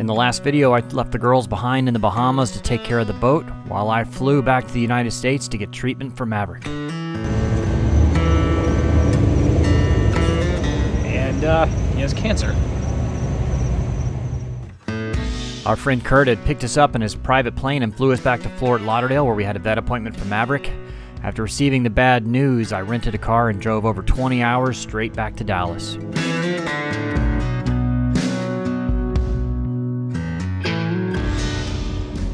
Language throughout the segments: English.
In the last video, I left the girls behind in the Bahamas to take care of the boat, while I flew back to the United States to get treatment for Maverick. And, he has cancer. Our friend Kurt had picked us up in his private plane and flew us back to Fort Lauderdale, where we had a vet appointment for Maverick. After receiving the bad news, I rented a car and drove over 20 hours straight back to Dallas.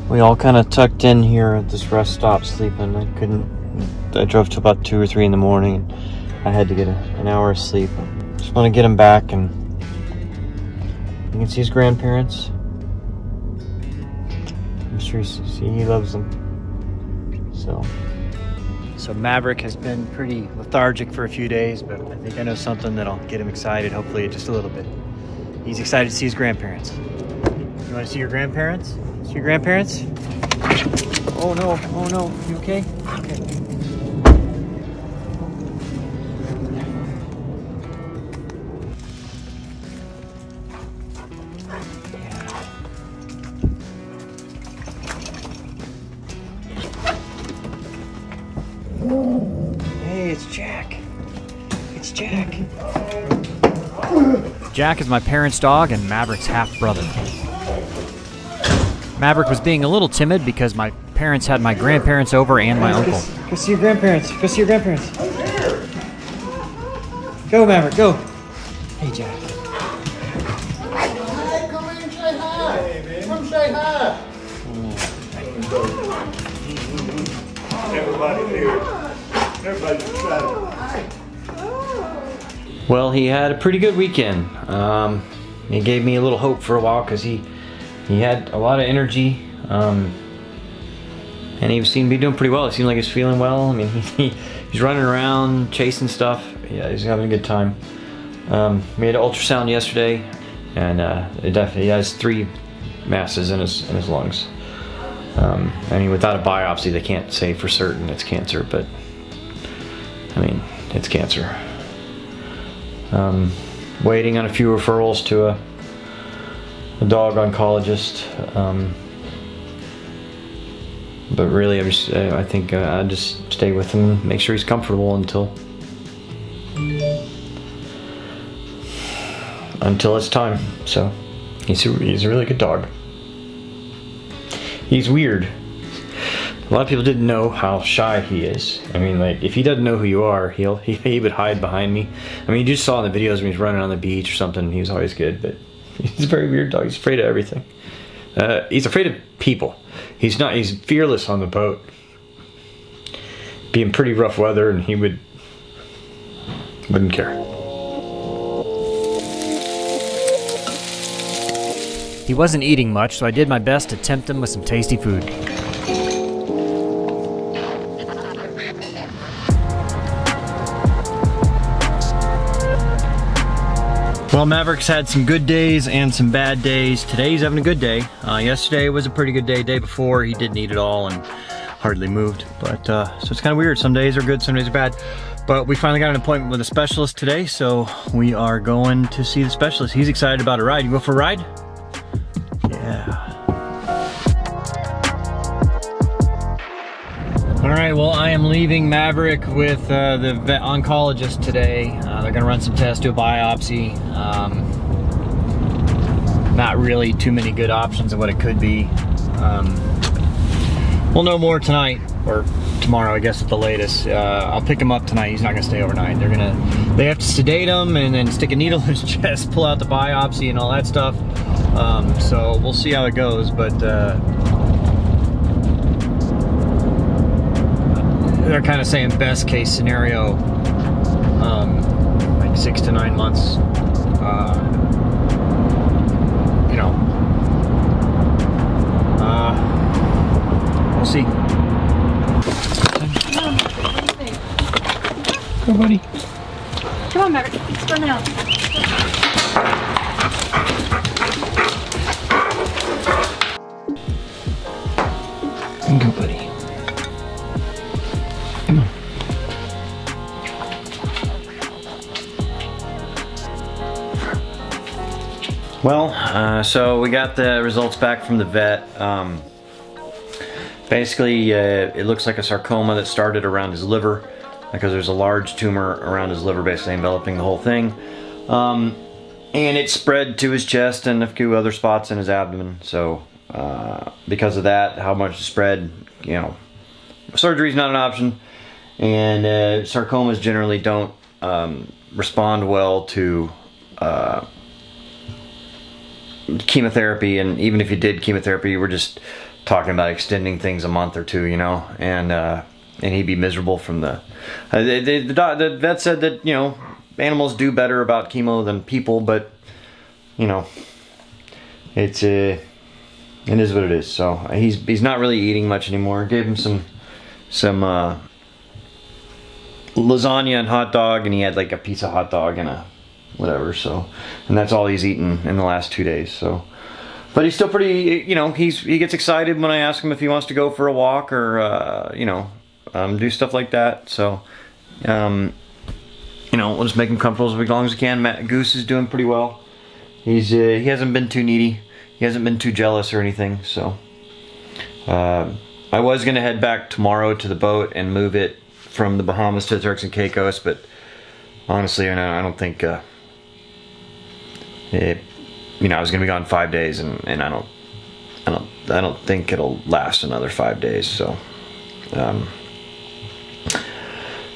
We all kind of tucked in here at this rest stop sleeping. I drove to about 2 or 3 in the morning, and I had to get an hour of sleep. Just want to get him back, and you can see his grandparents. I'm sure he loves them. So Maverick has been pretty lethargic for a few days, but I think I know something that'll get him excited, hopefully just a little bit. He's excited to see his grandparents. You want to see your grandparents? See your grandparents? Oh no, you okay? Okay. Hey, it's Jack. It's Jack. Jack is my parents' dog and Maverick's half-brother. Maverick was being a little timid because my parents had my grandparents over and my uncle. Go see your grandparents. Go see your grandparents. Go, Maverick, go. Hey, Jack. Hey, come in and say hi. Hey, man. Come say hi. Everybody here. Everybody's excited. Well, he had a pretty good weekend. He gave me a little hope for a while because he had a lot of energy, and he seemed to be doing pretty well. It seemed like he was feeling well. I mean, he's running around, chasing stuff. Yeah, he's having a good time. We had an ultrasound yesterday, and he has 3 masses in his lungs. I mean, without a biopsy, they can't say for certain it's cancer, but I mean, it's cancer. Waiting on a few referrals to a dog oncologist, but really I think I'll just stay with him and make sure he's comfortable until it's time. So he's a really good dog. He's weird. A lot of people didn't know how shy he is. I mean, like, if he doesn't know who you are, he would hide behind me. I mean, you just saw in the videos when he's running on the beach or something, he was always good, but he's a very weird dog. He's afraid of everything. He's afraid of people. He's fearless on the boat. Be in pretty rough weather and he wouldn't care. He wasn't eating much, so I did my best to tempt him with some tasty food. Well, Maverick's had some good days and some bad days. Today's having a good day. Yesterday was a pretty good day. Day before, he didn't eat at all and hardly moved. But so it's kind of weird. Some days are good, some days are bad. But we finally got an appointment with a specialist today, so we are going to see the specialist. He's excited about a ride. You go for a ride? Yeah. All right, well, I am leaving Maverick with the vet oncologist today. They're gonna run some tests, do a biopsy. Not really too many good options of what it could be. We'll know more tonight, or tomorrow, I guess, at the latest. I'll pick him up tonight. He's not gonna stay overnight. They have to sedate him and then stick a needle in his chest, pull out the biopsy and all that stuff. So we'll see how it goes, but they're kind of saying best case scenario, like 6 to 9 months. You know, we'll see. Go, buddy. Come on, Maverick. Let's go now. Go, buddy. Come on. Well, so we got the results back from the vet. Basically, it looks like a sarcoma that started around his liver, because there's a large tumor around his liver basically enveloping the whole thing. And it spread to his chest and a few other spots in his abdomen. So because of that, how much it spread, you know, surgery's not an option. And sarcomas generally don't respond well to chemotherapy. And even if you did chemotherapy, we're just talking about extending things a month or two, you know. And he'd be miserable from the vet said that, you know, animals do better about chemo than people, but you know, it is what it is. So he's not really eating much anymore. Gave him some lasagna and hot dog, and he had like a piece of hot dog and a whatever. So, and that's all he's eaten in the last 2 days. So, but he's still pretty, you know, he gets excited when I ask him if he wants to go for a walk or you know, do stuff like that. So, you know, we'll just make him comfortable as long as we can. Goose is doing pretty well. He hasn't been too needy. He hasn't been too jealous or anything. So, I was gonna head back tomorrow to the boat and move it from the Bahamas to the Turks and Caicos, but honestly, I don't think you know, I was gonna be gone 5 days, and I don't think it'll last another 5 days. So,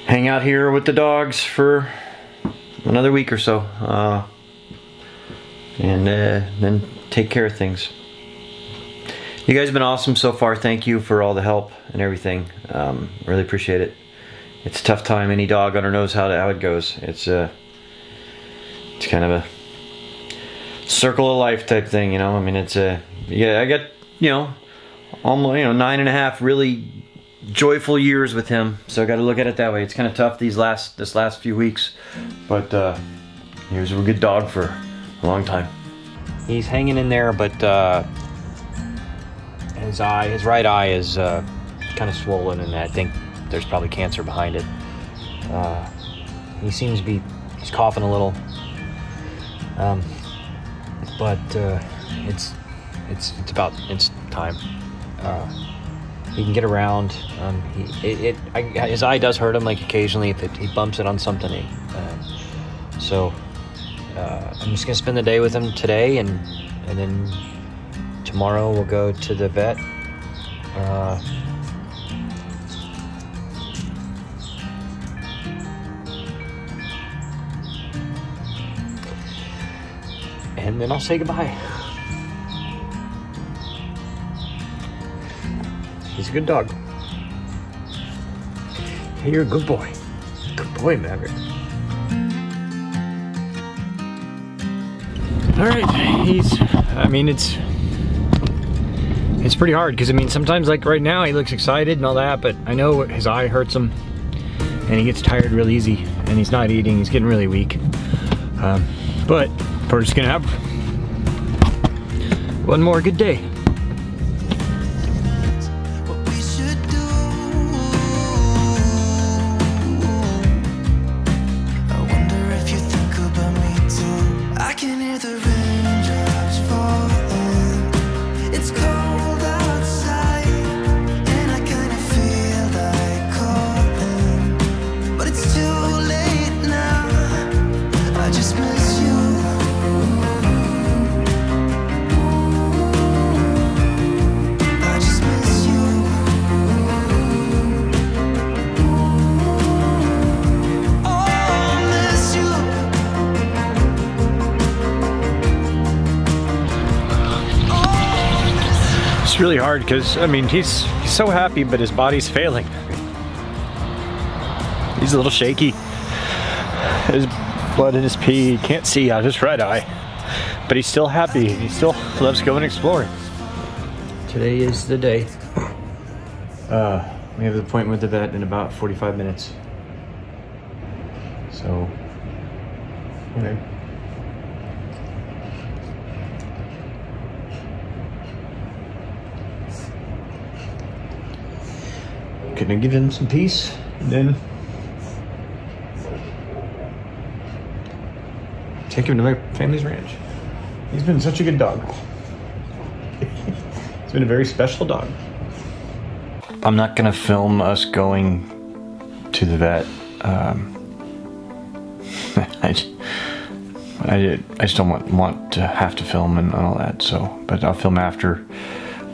hang out here with the dogs for another week or so, and then take care of things. You guys have been awesome so far. Thank you for all the help and everything. Really appreciate it. It's a tough time. Any dog owner knows how it goes. It's kind of a circle of life type thing, you know. I mean, it's yeah. I got, you know, almost, you know, 9.5 really joyful years with him. So I got to look at it that way. It's kind of tough this last few weeks, but he was a good dog for a long time. He's hanging in there, but his right eye is kind of swollen, and I think there's probably cancer behind it. He seems to be, he's coughing a little, but it's time. He can get around. His eye does hurt him, like occasionally if he bumps it on something. So I'm just gonna spend the day with him today, and then tomorrow we'll go to the vet. And then I'll say goodbye. He's a good dog. Hey, you're a good boy. Good boy, Maverick. Alright, I mean, it's pretty hard, because I mean, sometimes like right now he looks excited and all that, but I know his eye hurts him and he gets tired real easy, and he's not eating, he's getting really weak. But we're just gonna have one more good day. It's really hard because, I mean, he's so happy, but his body's failing. He's a little shaky. His blood in his pee, he can't see out of his right eye. But he's still happy. He still loves going exploring. Today is the day. We have an appointment with the vet in about 45 minutes. So, okay. Gonna give him some peace, and then take him to my family's ranch. He's been such a good dog. He's been a very special dog. I'm not gonna film us going to the vet. I just don't want to have to film and all that. So, but I'll film after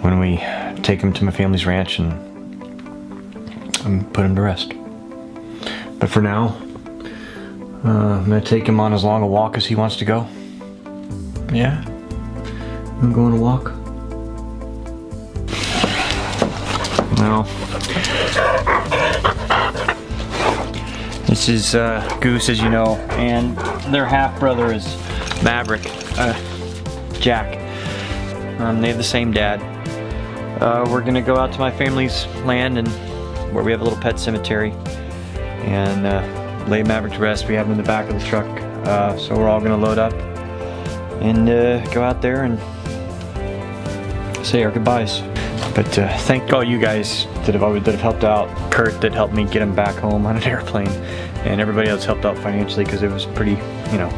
when we take him to my family's ranch and put him to rest. But for now, I'm gonna take him on as long a walk as he wants to go. Yeah, I'm going to walk. Well, this is Goose, as you know, and their half brother is Maverick, Jack. They have the same dad. We're gonna go out to my family's land and where we have a little pet cemetery and lay Maverick to rest. We have him in the back of the truck, so we're all gonna load up and go out there and say our goodbyes. But thank all you guys that have helped out. Kurt that helped me get him back home on an airplane, and everybody else helped out financially because it was pretty, you know,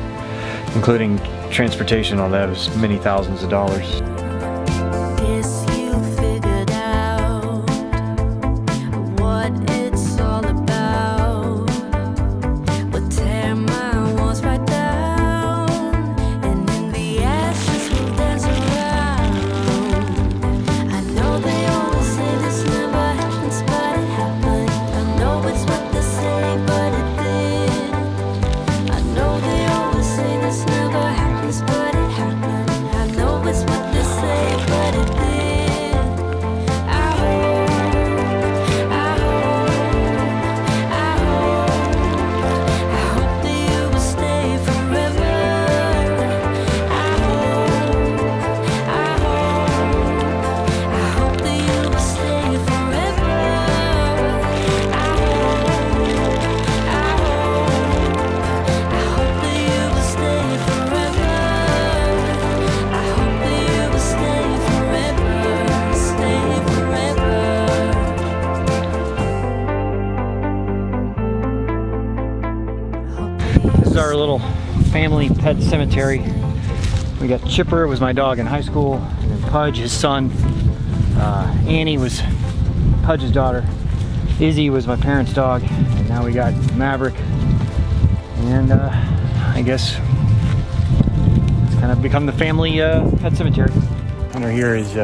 including transportation and all that, it was many thousands of dollars. Our little family pet cemetery. We got Chipper, was my dog in high school, and then Pudge, his son. Annie was Pudge's daughter. Izzy was my parents' dog, and now we got Maverick. And I guess it's kind of become the family pet cemetery. Under here is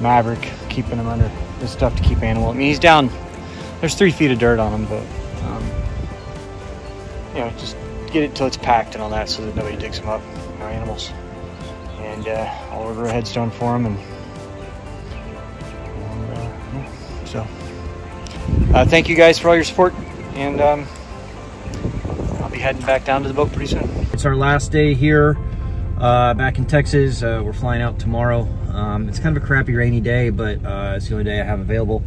Maverick, keeping him under this stuff to keep animal. I mean, he's down. There's 3 feet of dirt on him, but you know, just get it till it's packed and all that so that nobody digs them up, our animals. And I'll order a headstone for them. So thank you guys for all your support, and I'll be heading back down to the boat pretty soon. It's our last day here back in Texas. We're flying out tomorrow. It's kind of a crappy rainy day, but it's the only day I have available.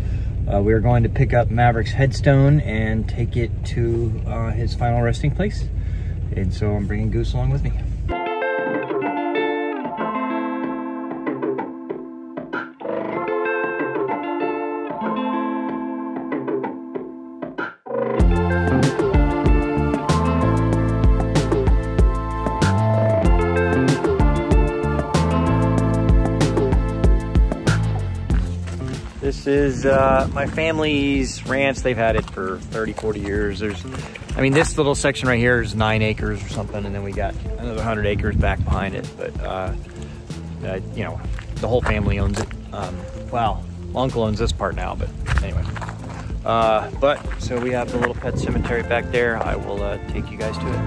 We are going to pick up Maverick's headstone and take it to his final resting place. And so I'm bringing Goose along with me. This is my family's ranch. They've had it for 30, 40 years. I mean, this little section right here is 9 acres or something, and then we got another 100 acres back behind it. But, you know, the whole family owns it. Well, my uncle owns this part now, but anyway. So we have the little pet cemetery back there. I will take you guys to it.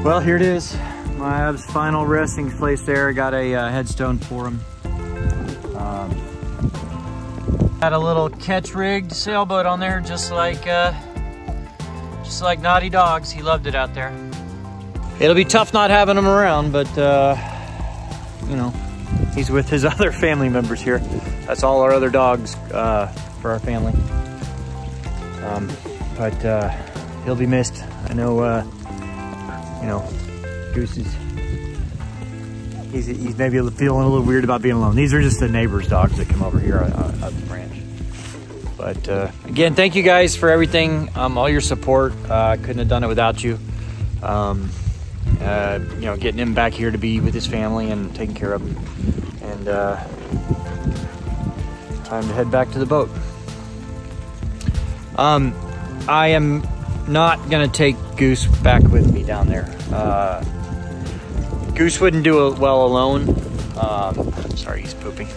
Well, here it is, Mav's final resting place there. I got a headstone for him. Had a little catch-rigged sailboat on there, just like Naughty Dogs. He loved it out there. It'll be tough not having him around, but you know, he's with his other family members here. That's all our other dogs for our family. But he'll be missed. I know. You know, Goose is, he's maybe feeling a little weird about being alone. These are just the neighbors' dogs that come over here at the ranch. But again, thank you guys for everything, all your support. Couldn't have done it without you. You know, getting him back here to be with his family and taking care of him. And time to head back to the boat. I am not gonna take Goose back with me down there. Goose wouldn't do well alone. Sorry, he's pooping.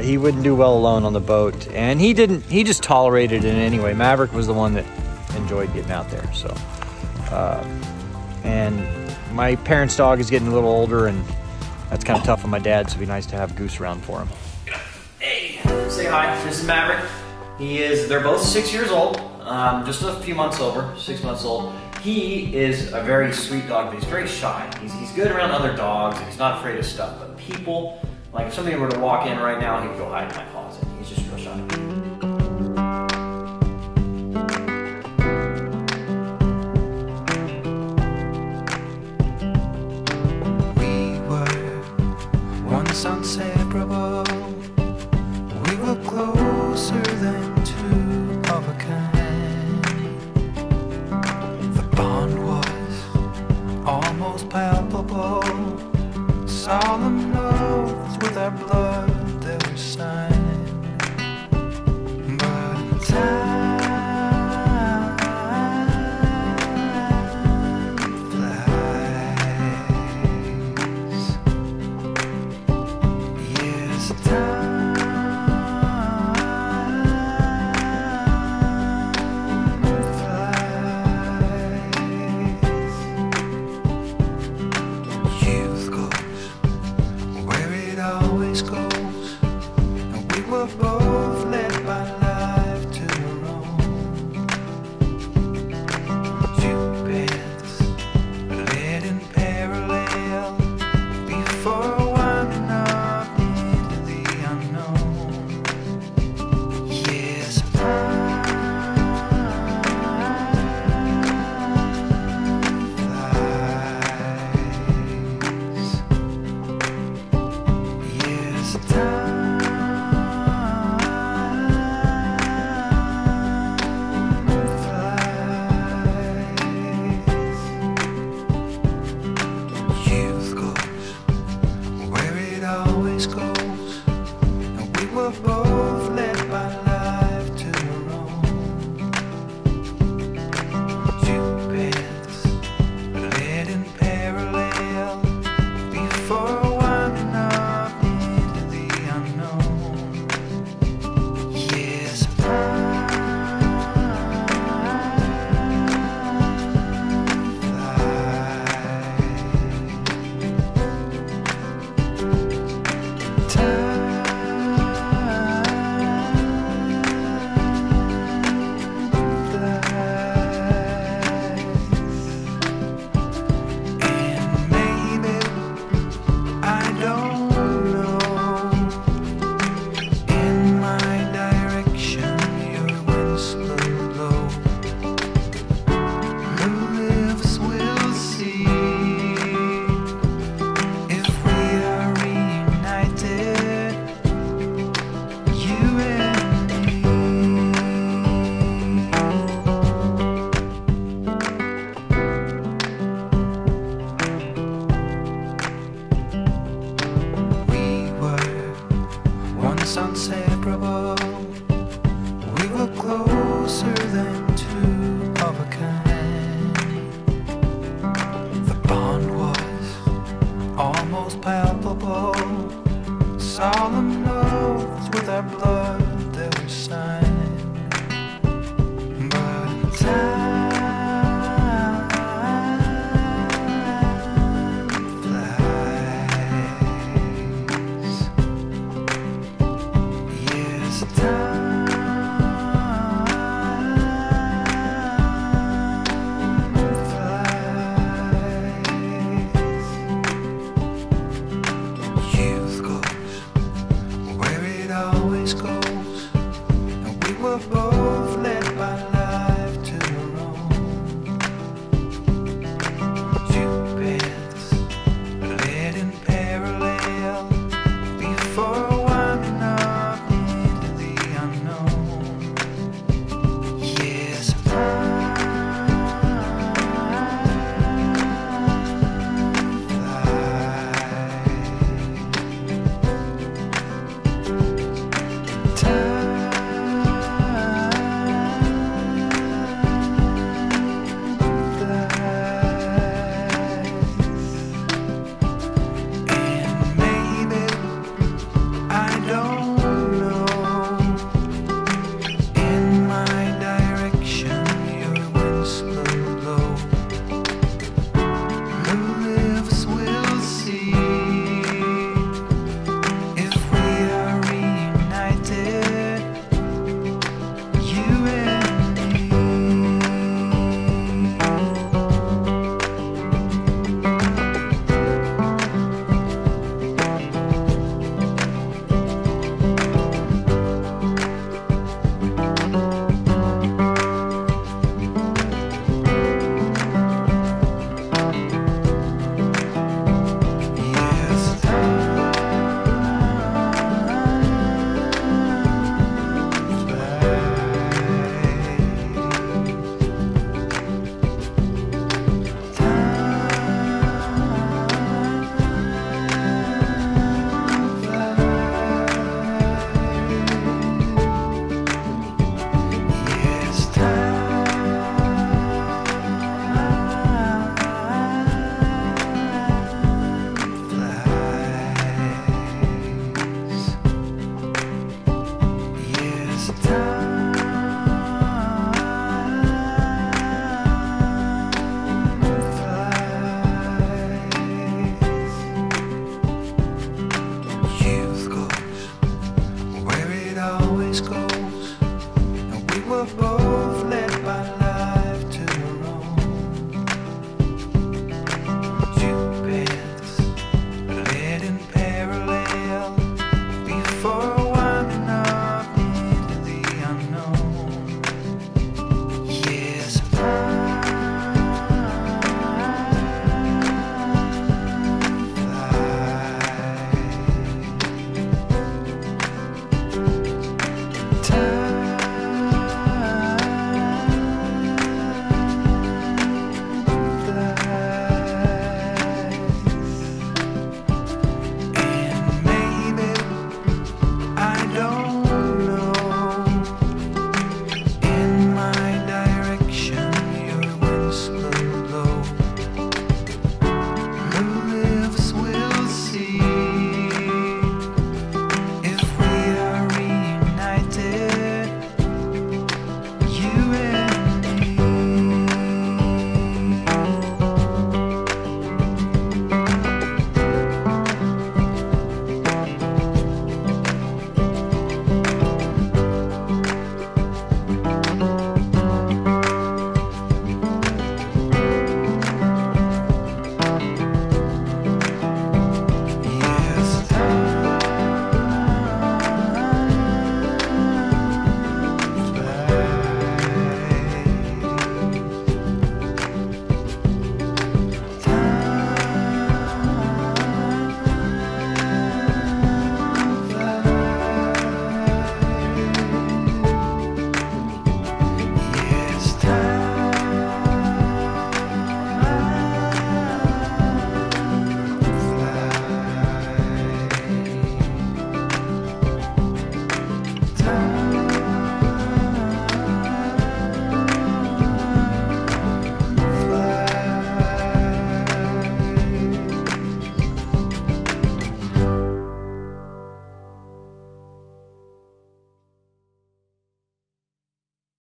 He wouldn't do well alone on the boat, and he just tolerated it anyway. Maverick was the one that enjoyed getting out there. So, and my parents' dog is getting a little older, and that's kind of tough on my dad, so it'd be nice to have Goose around for him. Hey, say hi. This is Maverick. They're both 6 years old, just a few months over, 6 months old. He is a very sweet dog, but he's very shy. He's good around other dogs, and he's not afraid of stuff. But people, like if somebody were to walk in right now, he would go hide in my car.